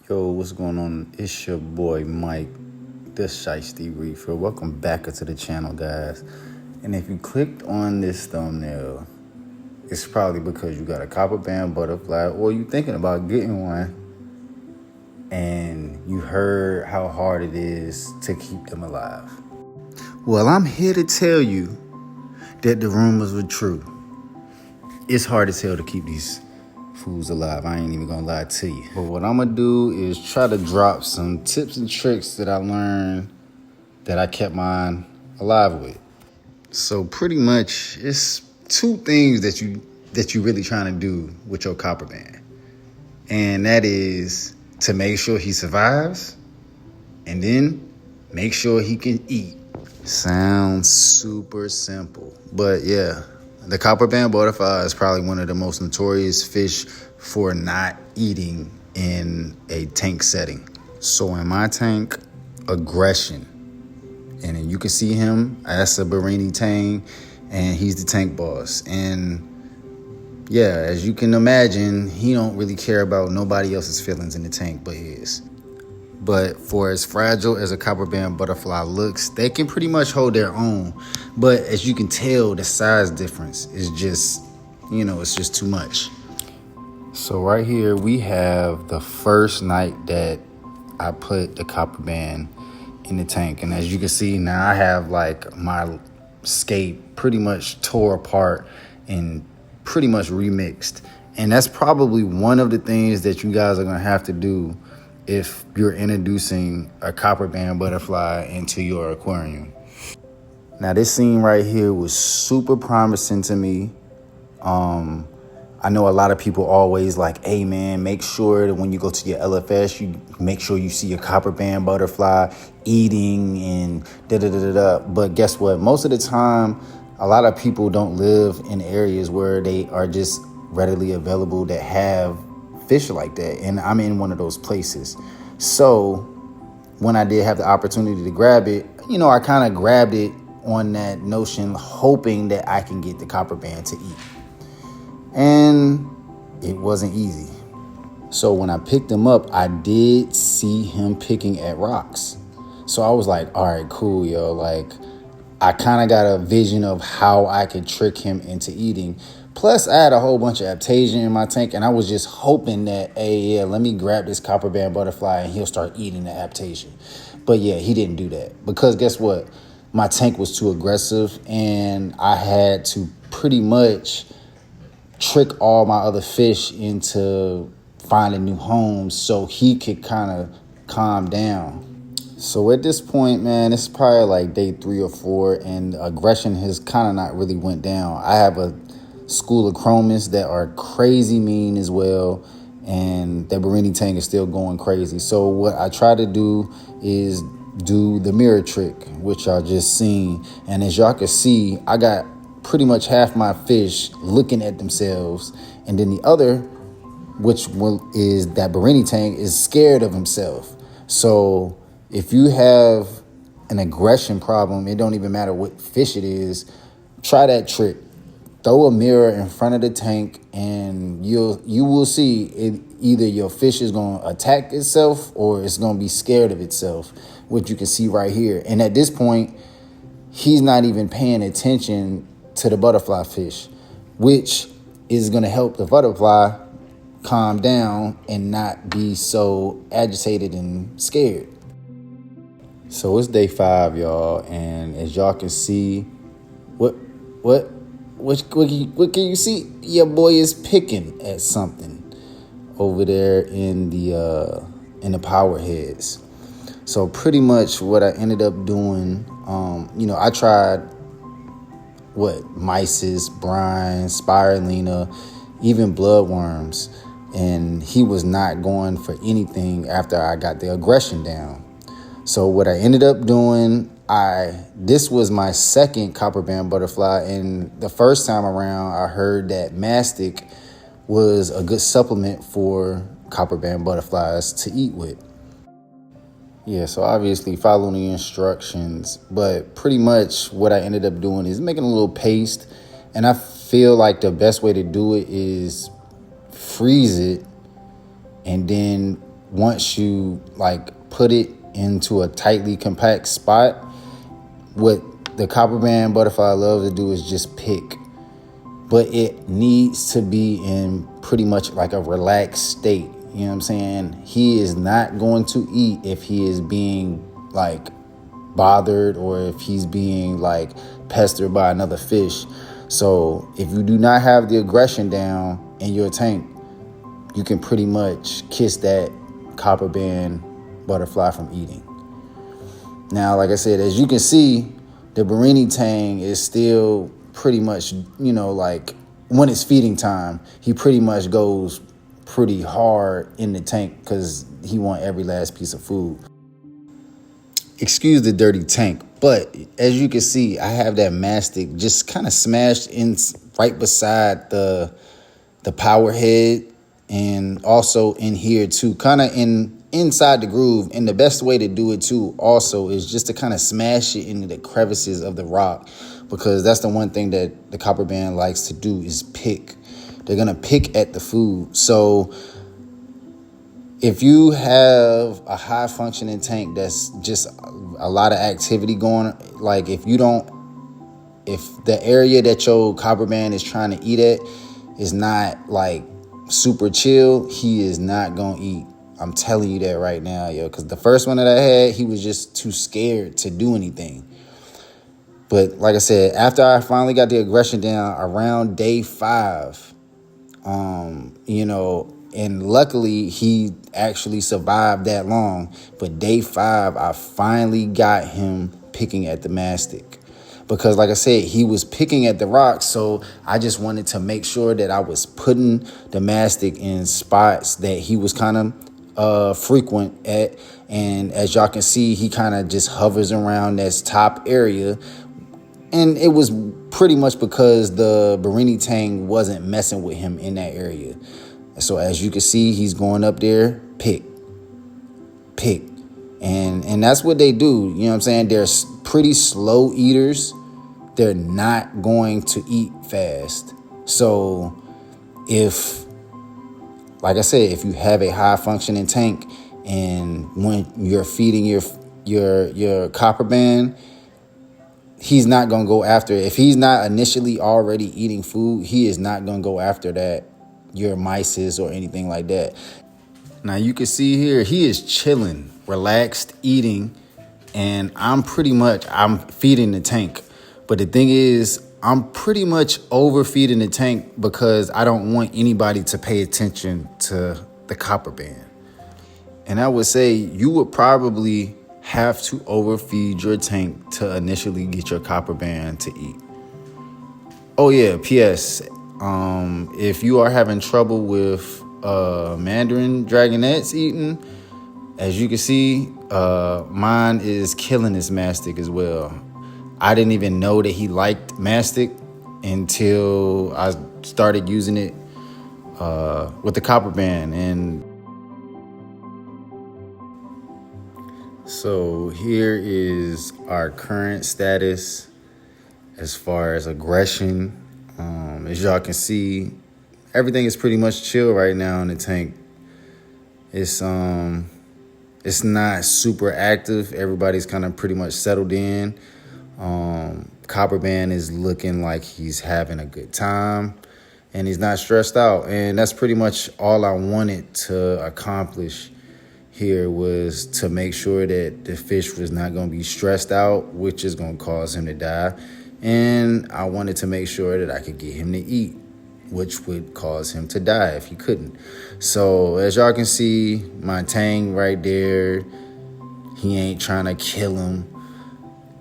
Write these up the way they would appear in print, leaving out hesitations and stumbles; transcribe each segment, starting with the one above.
Yo, what's going on? It's your boy Mike, the Shiesty Reefer. Welcome back to the channel, guys. And if you clicked on this thumbnail, it's probably because you got a copper band butterfly or you thinking about getting one and you heard how hard it is to keep them alive. Well, I'm here to tell you that the rumors were true. It's hard as hell to keep these fools alive. I ain't even gonna lie to you. But what I'm gonna do is try to drop some tips and tricks that I learned that I kept mine alive with. So pretty much it's two things that you really trying to do with your copper band. And that is to make sure he survives and then make sure he can eat. Sounds super simple. But yeah, the copper band butterfly is probably one of the most notorious fish for not eating in a tank setting. So in my tank, aggression. And then you can see him, that's a Barini Tang, and he's the tank boss. And yeah, as you can imagine, he don't really care about nobody else's feelings in the tank but his. But for as fragile as a copper band butterfly looks, they can pretty much hold their own. But as you can tell, the size difference is just, it's just too much. So right here, we have the first night that I put the copper band in the tank. And as you can see, now I have like my scape pretty much tore apart and pretty much remixed. And that's probably one of the things that you guys are gonna have to do if you're introducing a copper band butterfly into your aquarium. Now this scene right here was super promising to me. I know a lot of people always like, hey man, make sure that when you go to your LFS, you make sure you see a copper band butterfly eating and da-da-da-da-da. But guess what? Most of the time, a lot of people don't live in areas where they are just readily available that have fish like that, and I'm in one of those places. So when I did have the opportunity to grab it, I kind of grabbed it on that notion, hoping that I can get the copper band to eat. And it wasn't easy. So when I picked him up, I did see him picking at rocks. So I was like, all right, cool, yo. Like, I kind of got a vision of how I could trick him into eating. Plus, I had a whole bunch of aptasia in my tank, and I was just hoping that, hey, yeah, let me grab this copper band butterfly and he'll start eating the aptasia. But yeah, he didn't do that because guess what? My tank was too aggressive, and I had to pretty much trick all my other fish into finding new homes so he could kind of calm down. So at this point, man, it's probably like day 3 or 4, and aggression has kind of not really went down. I have a school of chromis that are crazy mean as well, and that Barini Tang is still going crazy. So what I try to do is do the mirror trick, which y'all just seen. And as y'all can see, I got pretty much half my fish looking at themselves, and then the other, which is that Barini Tang, is scared of himself. So if you have an aggression problem, it don't even matter what fish it is, try that trick. Throw a mirror in front of the tank and you will see it. Either your fish is going to attack itself or it's going to be scared of itself, which you can see right here. And at this point, he's not even paying attention to the butterfly fish, which is going to help the butterfly calm down and not be so agitated and scared. So it's day 5, y'all, and as y'all can see, what can you see? Your boy is picking at something over there in the power heads. So pretty much what I ended up doing, I tried myces, brine, spirulina, even bloodworms, and he was not going for anything after I got the aggression down. So what I ended up doing, this was my second copper band butterfly, and the first time around I heard that mastic was a good supplement for copper band butterflies to eat with. Yeah, so obviously follow the instructions, but pretty much what I ended up doing is making a little paste, and I feel like the best way to do it is freeze it and then once you like put it into a tightly compact spot, what the copperband butterfly loves to do is just pick. But it needs to be in pretty much like a relaxed state. You know what I'm saying? He is not going to eat if he is being like bothered or if he's being like pestered by another fish. So if you do not have the aggression down in your tank, you can pretty much kiss that copperband butterfly from eating. Now, like I said, as you can see, the Barini tang is still pretty much, like when it's feeding time, he pretty much goes pretty hard in the tank because he wants every last piece of food. Excuse the dirty tank, but as you can see, I have that mastic just kind of smashed in right beside the power head, and also in here too, kind of inside the groove. And the best way to do it too also is just to kind of smash it into the crevices of the rock, because that's the one thing that the copperband likes to do is pick. They're gonna pick at the food. So if you have a high functioning tank that's just a lot of activity going, like if the area that your copperband is trying to eat at is not like super chill, he is not gonna eat. I'm telling you that right now, yo, because the first one that I had, he was just too scared to do anything. But like I said, after I finally got the aggression down around day 5, and luckily he actually survived that long. But day 5, I finally got him picking at the mastic. Because like I said, he was picking at the rocks, so I just wanted to make sure that I was putting the mastic in spots that he was kind of frequent at. And as y'all can see, he kind of just hovers around this top area. And it was pretty much because the Barini tang wasn't messing with him in that area. So as you can see, he's going up there, pick. And that's what they do. You know what I'm saying? They're pretty slow eaters. They're not going to eat fast. So like I said, if you have a high functioning tank and when you're feeding your copperband, he's not going to go after it. If he's not initially already eating food, he is not going to go after that, your mysis or anything like that. Now you can see here, he is chilling, relaxed, eating, and I'm feeding the tank. But the thing is, I'm pretty much overfeeding the tank because I don't want anybody to pay attention to the copperband. And I would say you would probably have to overfeed your tank to initially get your copperband to eat. Oh yeah, P.S. If you are having trouble with Mandarin dragonets eating, as you can see, mine is killing this mastic as well. I didn't even know that he liked mastic until I started using it with the copperband. And so here is our current status as far as aggression. As y'all can see, everything is pretty much chill right now in the tank. It's not super active. Everybody's kind of pretty much settled in. Copperband is looking like he's having a good time and he's not stressed out. And that's pretty much all I wanted to accomplish here, was to make sure that the fish was not going to be stressed out, which is going to cause him to die. And I wanted to make sure that I could get him to eat, which would cause him to die if he couldn't. So as y'all can see, my tang right there, he ain't trying to kill him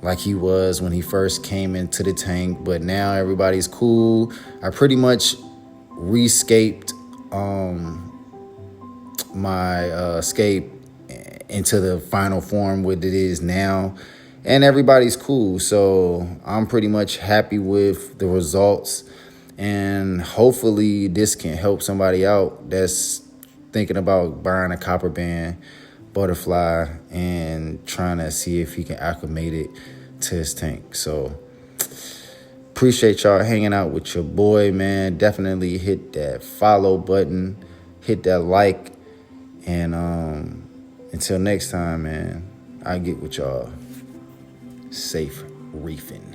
like he was when he first came into the tank. But now everybody's cool. I pretty much rescaped my escape into the final form what it is now, and everybody's cool. So I'm pretty much happy with the results, and hopefully this can help somebody out that's thinking about buying a copperband butterfly and trying to see if he can acclimate it to his tank. So appreciate y'all hanging out with your boy, man. Definitely hit that follow button, hit that like, and until next time, man, I get with y'all. Safe reefing.